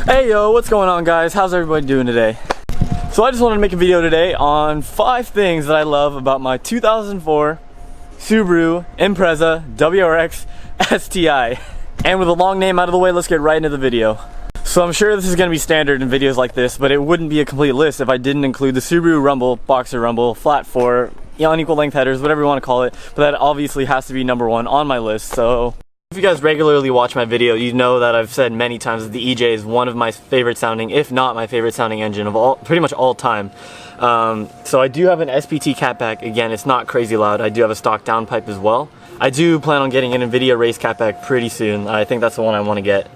Hey yo, what's going on guys? How's everybody doing today? So I just wanted to make a video today on 5 things that I love about my 2004 Subaru Impreza WRX STI. And with a long name out of the way, let's get right into the video. So I'm sure this is going to be standard in videos like this, but it wouldn't be a complete list if I didn't include the Subaru Rumble, Boxer Rumble, Flat 4, unequal length headers, whatever you want to call it, but that obviously has to be #1 on my list. So if you guys regularly watch my video, you know that I've said many times that the EJ is one of my favorite sounding, if not my favorite sounding engine of pretty much all time. So I do have an SPT catback. Again, it's not crazy loud. I do have a stock downpipe as well. I do plan on getting an NVIDIA race catback pretty soon. I think that's the one I want to get.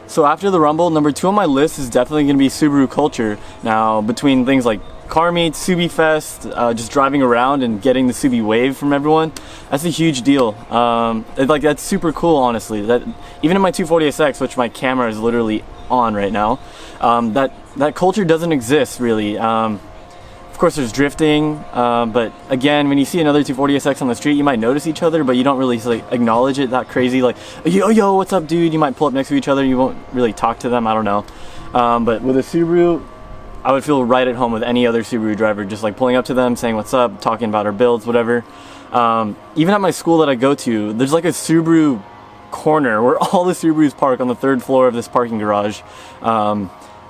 So after the Rumble, #2 on my list is definitely going to be Subaru culture. Now, between things like car meets, Subi Fest, just driving around and getting the Subi wave from everyone, that's a huge deal. That's super cool, honestly. That even in my 240SX, which my camera is literally on right now, that culture doesn't exist really. Of course there's drifting, but again, when you see another 240SX on the street, you might notice each other, but you don't really like acknowledge it that crazy, like, yo, what's up dude? You might pull up next to each other, you won't really talk to them, I don't know. But with a Subaru, I would feel right at home with any other Subaru driver, just like pulling up to them, saying what's up, talking about our builds, whatever. Even at my school that I go to, there's like a Subaru corner where all the Subarus park on the 3rd floor of this parking garage.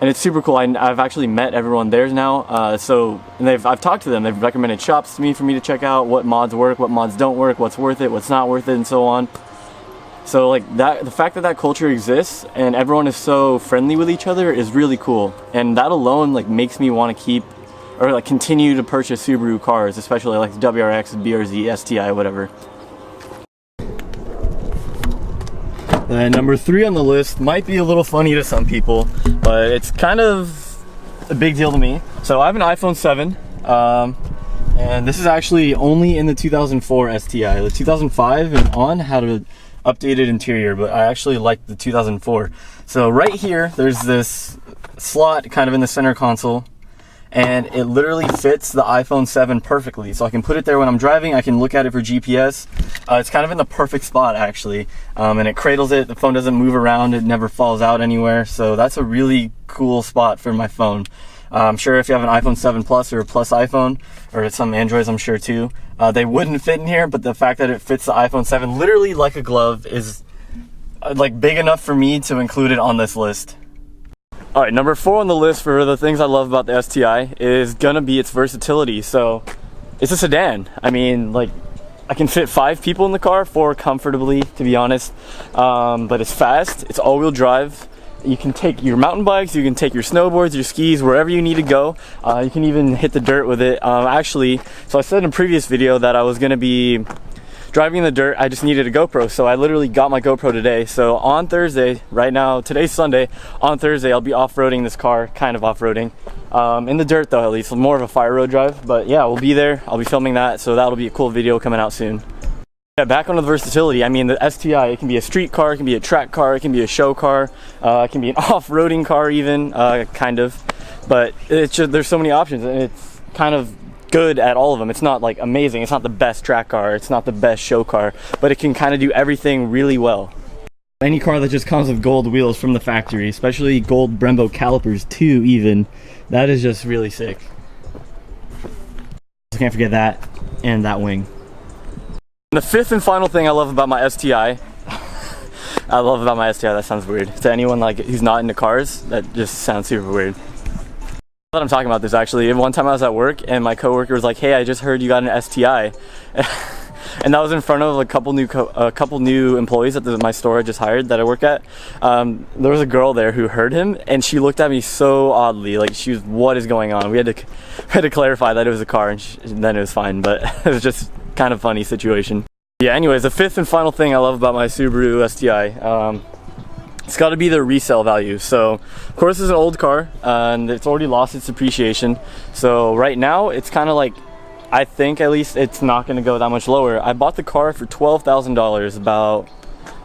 And it's super cool. I've actually met everyone there now, and I've talked to them. They've recommended shops to me for me to check out, what mods work, what mods don't work, what's worth it, what's not worth it, and so on. So like that, the fact that that culture exists and everyone is so friendly with each other is really cool. And that alone like makes me want to keep or like continue to purchase Subaru cars, especially like WRX, BRZ, STI, whatever. And #3 on the list might be a little funny to some people, but it's kind of a big deal to me. So I have an iPhone 7, and this is actually only in the 2004 STI. The 2005 and on had an updated interior, but I actually like the 2004. So right here, there's this slot kind of in the center console, and it literally fits the iPhone 7 perfectly. So I can put it there when I'm driving, I can look at it for GPS. It's kind of in the perfect spot actually, and it cradles it, the phone doesn't move around, it never falls out anywhere, so that's a really cool spot for my phone. I'm sure if you have an iPhone 7 Plus or a Plus iPhone, or some Androids I'm sure too, they wouldn't fit in here, but the fact that it fits the iPhone 7 literally like a glove is like big enough for me to include it on this list. Alright, #4 on the list for the things I love about the STI is gonna be its versatility. So, it's a sedan. I mean, like, I can fit 5 people in the car, 4 comfortably, to be honest. But it's fast, it's all-wheel drive. You can take your mountain bikes, you can take your snowboards, your skis, wherever you need to go. You can even hit the dirt with it. Actually, so I said in a previous video that I was gonna be driving in the dirt. I just needed a GoPro, so I literally got my GoPro today. So on Thursday, right now, today's Sunday, on Thursday I'll be off-roading this car, kind of off-roading. In the dirt though, at least, more of a fire road drive. But yeah, we'll be there, I'll be filming that, so that'll be a cool video coming out soon. Yeah, back on the versatility, I mean the STI, it can be a street car, it can be a track car, it can be a show car, it can be an off-roading car even, kind of. But it's just, there's so many options, and it's kind of good at all of them. It's not like amazing, it's not the best track car, it's not the best show car, but it can kind of do everything really well. Any car that just comes with gold wheels from the factory, especially gold Brembo calipers too even, that is just really sick. I can't forget that, and that wing. And the 5th and final thing I love about my STI, that sounds weird. To anyone like who's not into cars, that just sounds super weird. That I'm talking about this actually. One time I was at work and my coworker was like, "Hey, I just heard you got an STI," and that was in front of a couple new employees at my store I just hired that I work at. There was a girl there who heard him, and she looked at me so oddly, like she was, "What is going on?" We had to clarify that it was a car, and then it was fine. But it was just kind of funny situation. Yeah. Anyways, the 5th and final thing I love about my Subaru STI. it's got to be the resale value. So of course it's an old car and it's already lost its depreciation. So right now it's kind of like, I think at least it's not going to go that much lower. I bought the car for $12,000 about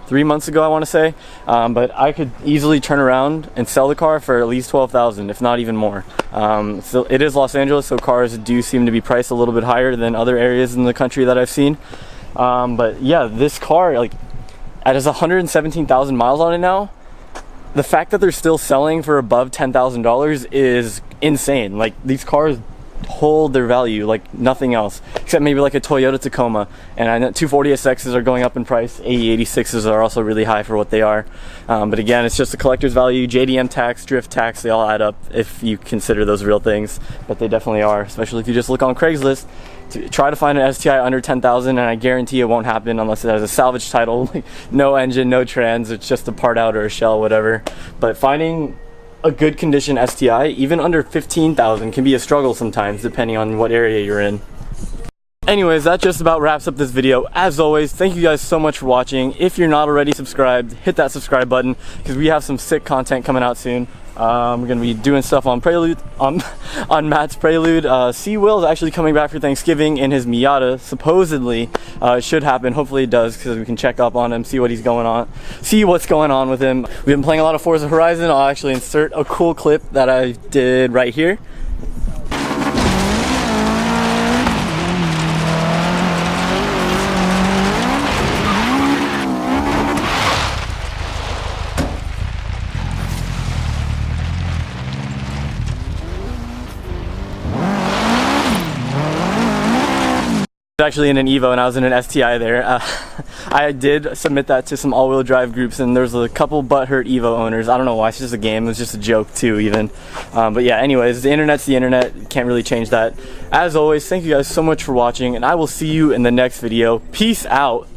3 months ago, I want to say, but I could easily turn around and sell the car for at least $12,000, if not even more. So it is Los Angeles, so cars do seem to be priced a little bit higher than other areas in the country that I've seen. But yeah, this car, like, it has 117,000 miles on it now. The fact that they're still selling for above $10,000 is insane. Like, these cars hold their value like nothing else, except maybe like a Toyota Tacoma. And I know 240SXs are going up in price. 8086s are also really high for what they are. But again, it's just a collector's value. JDM tax, drift tax, they all add up if you consider those real things. But they definitely are, especially if you just look on Craigslist. Try to find an STI under 10,000, and I guarantee it won't happen unless it has a salvage title. Like, no engine, no trans, it's just a part out or a shell, whatever. But finding a good condition STI, even under 15,000, can be a struggle sometimes, depending on what area you're in. Anyways, that just about wraps up this video. As always, thank you guys so much for watching. If you're not already subscribed, hit that subscribe button, because we have some sick content coming out soon. We're gonna be doing stuff on Prelude, on Matt's Prelude. C-Will is actually coming back for Thanksgiving in his Miata. Supposedly, it should happen. Hopefully it does, because we can check up on him, see what's going on with him. We've been playing a lot of Forza Horizon. I'll actually insert a cool clip that I did right here. Actually in an Evo, and I was in an STI there. I did submit that to some all-wheel drive groups, and there's a couple butthurt Evo owners. I don't know why, it's just a game, it was just a joke too even. But yeah, anyways, the internet's the internet, can't really change that. As always, thank you guys so much for watching, and I will see you in the next video. Peace out.